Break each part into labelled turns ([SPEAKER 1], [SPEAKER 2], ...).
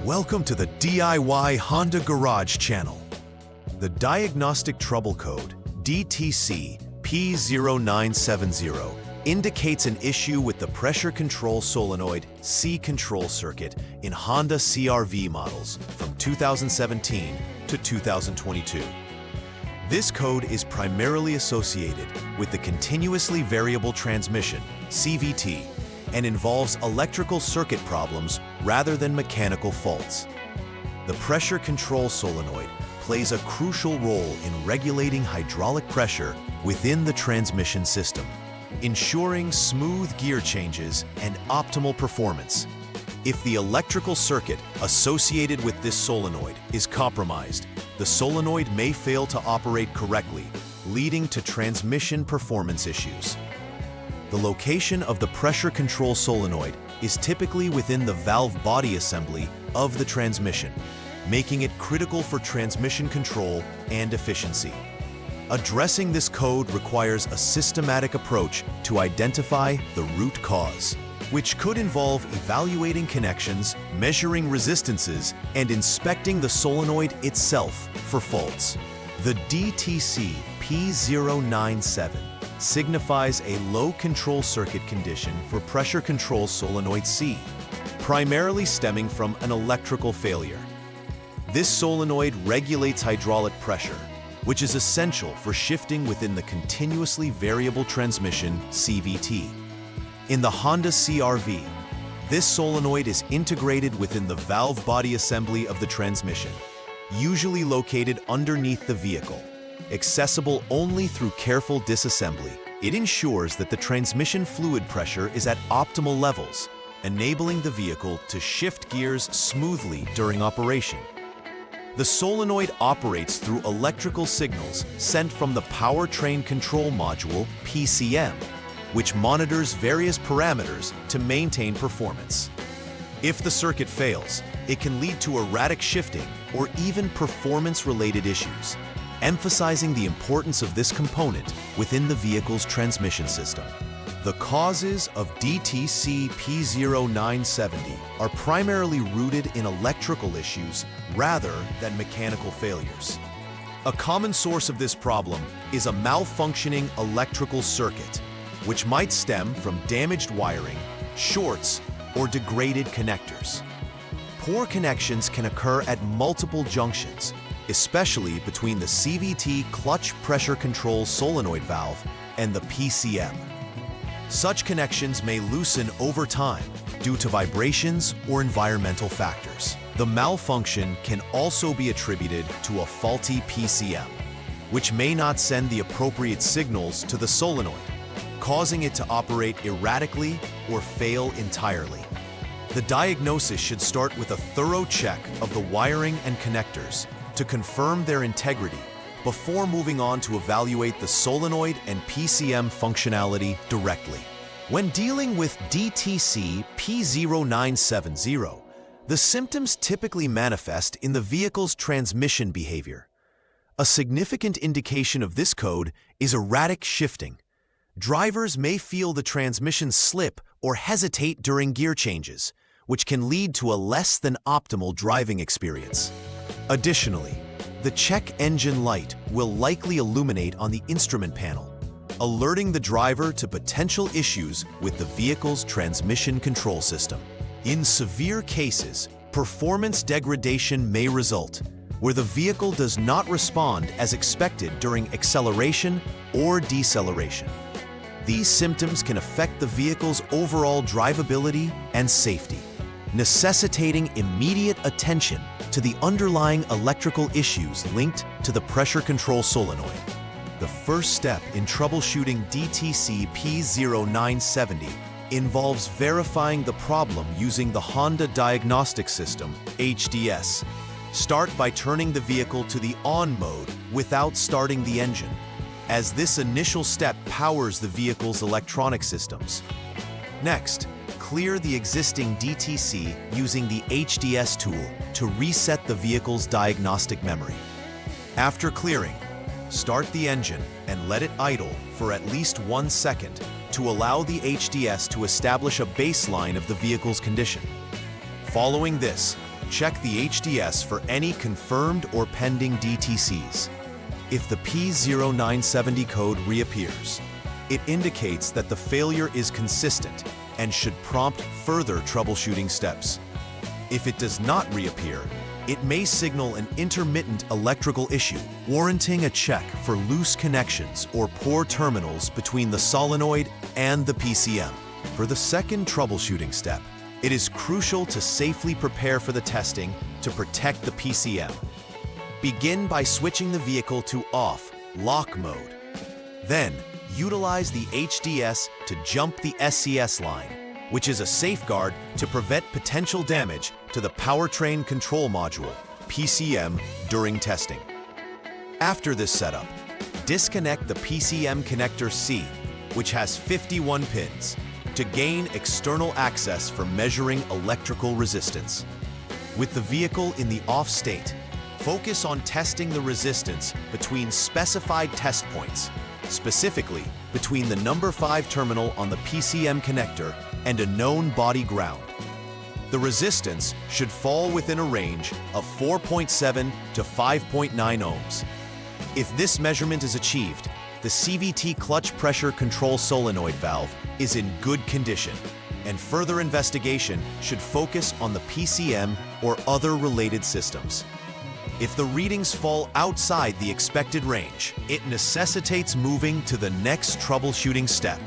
[SPEAKER 1] Welcome to the DIY Honda Garage channel. The diagnostic trouble code, DTC P0970, indicates an issue with the pressure control solenoid C control circuit in Honda CRV models from 2017 to 2022. This code is primarily associated with the continuously variable transmission, CVT, and involves electrical circuit problems rather than mechanical faults. The pressure control solenoid plays a crucial role in regulating hydraulic pressure within the transmission system, ensuring smooth gear changes and optimal performance. If the electrical circuit associated with this solenoid is compromised, the solenoid may fail to operate correctly, leading to transmission performance issues. The location of the pressure control solenoid is typically within the valve body assembly of the transmission, making it critical for transmission control and efficiency. Addressing this code requires a systematic approach to identify the root cause, which could involve evaluating connections, measuring resistances, and inspecting the solenoid itself for faults. The DTC P0970 signifies a low control circuit condition for pressure control solenoid C, primarily stemming from an electrical failure. This solenoid regulates hydraulic pressure, which is essential for shifting within the continuously variable transmission CVT. In the Honda CRV, this solenoid is integrated within the valve body assembly of the transmission, usually located underneath the vehicle. Accessible only through careful disassembly, it ensures that the transmission fluid pressure is at optimal levels, enabling the vehicle to shift gears smoothly during operation. The solenoid operates through electrical signals sent from the powertrain control module, PCM, which monitors various parameters to maintain performance. If the circuit fails, it can lead to erratic shifting or even performance-related issues, emphasizing the importance of this component within the vehicle's transmission system. The causes of DTC P0970 are primarily rooted in electrical issues rather than mechanical failures. A common source of this problem is a malfunctioning electrical circuit, which might stem from damaged wiring, shorts, or degraded connectors. Poor connections can occur at multiple junctions, especially between the CVT clutch pressure control solenoid valve and the PCM. Such connections may loosen over time due to vibrations or environmental factors. The malfunction can also be attributed to a faulty PCM, which may not send the appropriate signals to the solenoid, causing it to operate erratically or fail entirely. The diagnosis should start with a thorough check of the wiring and connectors to confirm their integrity before moving on to evaluate the solenoid and PCM functionality directly. When dealing with DTC P0970, the symptoms typically manifest in the vehicle's transmission behavior. A significant indication of this code is erratic shifting. Drivers may feel the transmission slip or hesitate during gear changes, which can lead to a less than optimal driving experience. Additionally, the check engine light will likely illuminate on the instrument panel, alerting the driver to potential issues with the vehicle's transmission control system. In severe cases, performance degradation may result, where the vehicle does not respond as expected during acceleration or deceleration. These symptoms can affect the vehicle's overall drivability and safety, necessitating immediate attention to the underlying electrical issues linked to the pressure control solenoid. The first step in troubleshooting DTC P0970 involves verifying the problem using the Honda Diagnostic System, HDS. Start by turning the vehicle to the on mode without starting the engine, as this initial step powers the vehicle's electronic systems. Next, clear the existing DTC using the HDS tool to reset the vehicle's diagnostic memory. After clearing, start the engine and let it idle for at least 1 second to allow the HDS to establish a baseline of the vehicle's condition. Following this, check the HDS for any confirmed or pending DTCs. If the P0970 code reappears, it indicates that the failure is consistent and should prompt further troubleshooting steps. If it does not reappear, it may signal an intermittent electrical issue, warranting a check for loose connections or poor terminals between the solenoid and the PCM. For the second troubleshooting step, it is crucial to safely prepare for the testing to protect the PCM. Begin by switching the vehicle to off lock mode. Then, utilize the HDS to jump the SCS line, which is a safeguard to prevent potential damage to the Powertrain Control Module, PCM, during testing. After this setup, disconnect the PCM connector C, which has 51 pins, to gain external access for measuring electrical resistance. With the vehicle in the off state, focus on testing the resistance between specified test points, specifically between the number 5 terminal on the PCM connector and a known body ground. The resistance should fall within a range of 4.7 to 5.9 ohms. If this measurement is achieved, the CVT clutch pressure control solenoid valve is in good condition, and further investigation should focus on the PCM or other related systems. If the readings fall outside the expected range, it necessitates moving to the next troubleshooting step.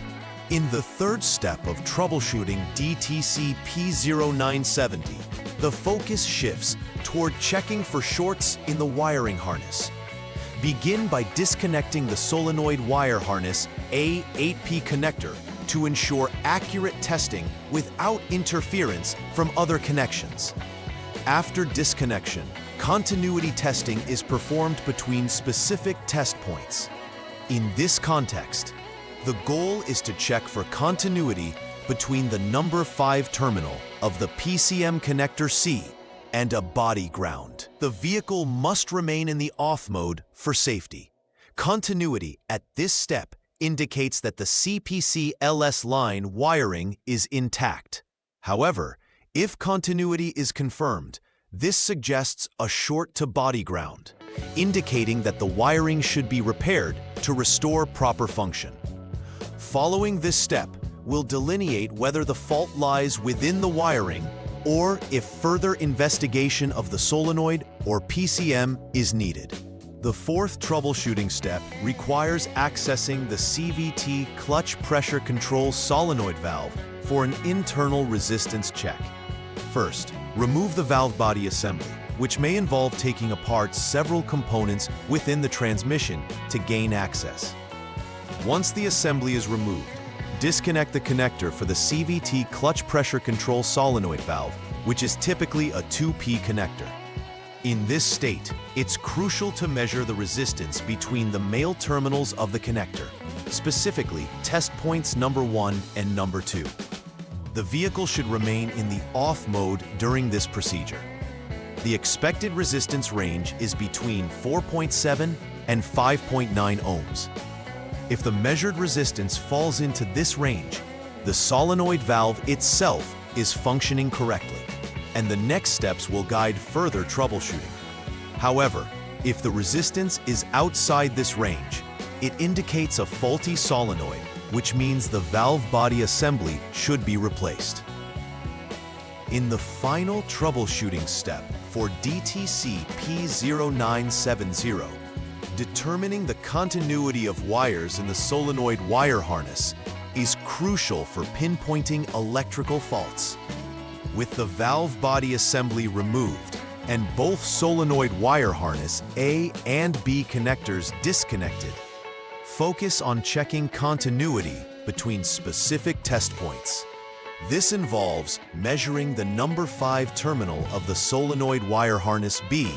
[SPEAKER 1] In the third step of troubleshooting DTC P0970, the focus shifts toward checking for shorts in the wiring harness. Begin by disconnecting the solenoid wire harness A8P connector to ensure accurate testing without interference from other connections. After disconnection, continuity testing is performed between specific test points. In this context, the goal is to check for continuity between the number 5 terminal of the PCM connector C and a body ground. The vehicle must remain in the off mode for safety. Continuity at this step indicates that the CPC LS line wiring is intact. However, if continuity is confirmed, this suggests a short to body ground, indicating that the wiring should be repaired to restore proper function. Following this step will delineate whether the fault lies within the wiring or if further investigation of the solenoid or PCM is needed. The fourth troubleshooting step requires accessing the CVT clutch pressure control solenoid valve for an internal resistance check. First, remove the valve body assembly, which may involve taking apart several components within the transmission to gain access. Once the assembly is removed, disconnect the connector for the CVT clutch pressure control solenoid valve, which is typically a 2P connector. In this state, it's crucial to measure the resistance between the male terminals of the connector, specifically test points number 1 and number 2. The vehicle should remain in the off mode during this procedure. The expected resistance range is between 4.7 and 5.9 ohms. If the measured resistance falls into this range, the solenoid valve itself is functioning correctly, and the next steps will guide further troubleshooting. However, if the resistance is outside this range, it indicates a faulty solenoid, which means the valve body assembly should be replaced. In the final troubleshooting step for DTC P0970, determining the continuity of wires in the solenoid wire harness is crucial for pinpointing electrical faults. With the valve body assembly removed and both solenoid wire harness A and B connectors disconnected, focus on checking continuity between specific test points. This involves measuring the number 5 terminal of the solenoid wire harness B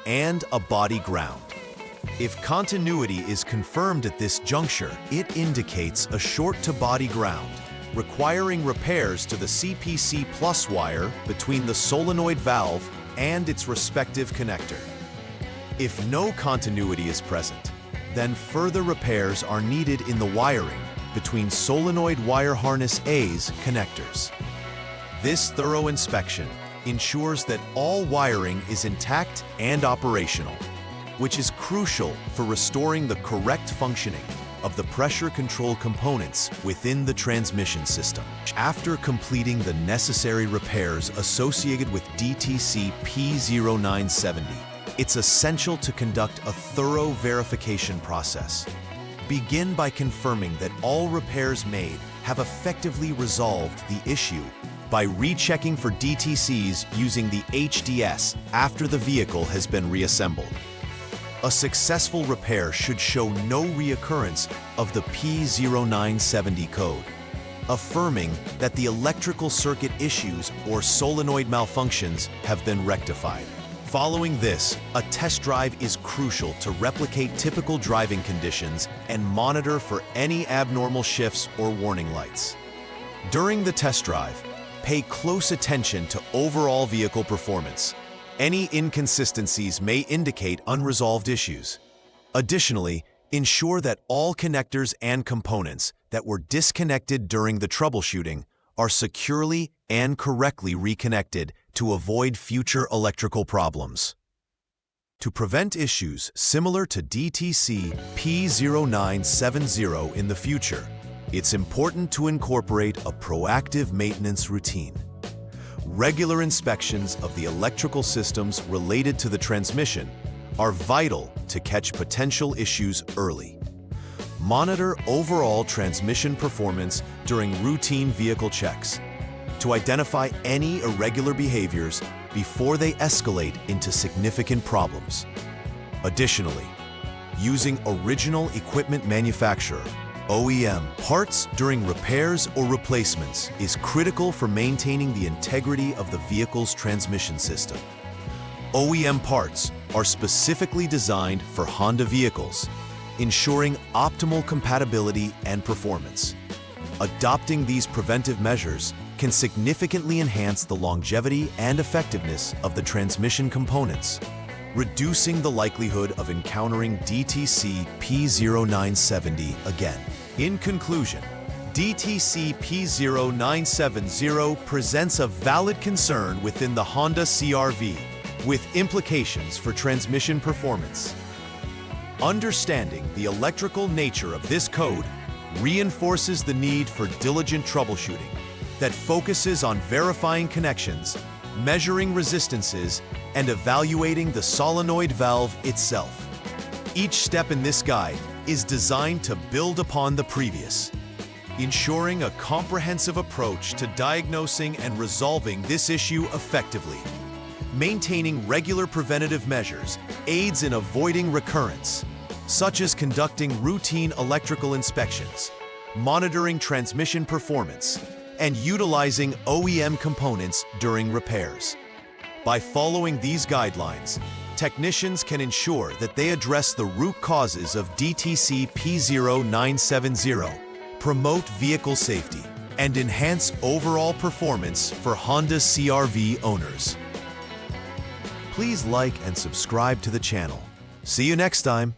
[SPEAKER 1] and a body ground. If continuity is confirmed at this juncture, it indicates a short to body ground, requiring repairs to the CPC plus wire between the solenoid valve and its respective connector. If no continuity is present, then further repairs are needed in the wiring between solenoid wire harness A's connectors. This thorough inspection ensures that all wiring is intact and operational, which is crucial for restoring the correct functioning of the pressure control components within the transmission system. After completing the necessary repairs associated with DTC P0970, it's essential to conduct a thorough verification process. Begin by confirming that all repairs made have effectively resolved the issue by rechecking for DTCs using the HDS after the vehicle has been reassembled. A successful repair should show no reoccurrence of the P0970 code, affirming that the electrical circuit issues or solenoid malfunctions have been rectified. Following this, a test drive is crucial to replicate typical driving conditions and monitor for any abnormal shifts or warning lights. During the test drive, pay close attention to overall vehicle performance. Any inconsistencies may indicate unresolved issues. Additionally, ensure that all connectors and components that were disconnected during the troubleshooting are securely and correctly reconnected to avoid future electrical problems. To prevent issues similar to DTC P0970 in the future, it's important to incorporate a proactive maintenance routine. Regular inspections of the electrical systems related to the transmission are vital to catch potential issues early. Monitor overall transmission performance during routine vehicle checks to identify any irregular behaviors before they escalate into significant problems. Additionally, using original equipment manufacturer (OEM) parts during repairs or replacements is critical for maintaining the integrity of the vehicle's transmission system. OEM parts are specifically designed for Honda vehicles, ensuring optimal compatibility and performance. Adopting these preventive measures can significantly enhance the longevity and effectiveness of the transmission components, reducing the likelihood of encountering DTC P0970 again. In conclusion, DTC P0970 presents a valid concern within the Honda CRV, with implications for transmission performance. Understanding the electrical nature of this code reinforces the need for diligent troubleshooting that focuses on verifying connections, measuring resistances, and evaluating the solenoid valve itself. Each step in this guide is designed to build upon the previous, ensuring a comprehensive approach to diagnosing and resolving this issue effectively. Maintaining regular preventative measures aids in avoiding recurrence, such as conducting routine electrical inspections, monitoring transmission performance, and utilizing OEM components during repairs. By following these guidelines, technicians can ensure that they address the root causes of DTC P0970, promote vehicle safety, and enhance overall performance for Honda CRV owners. Please like and subscribe to the channel. See you next time.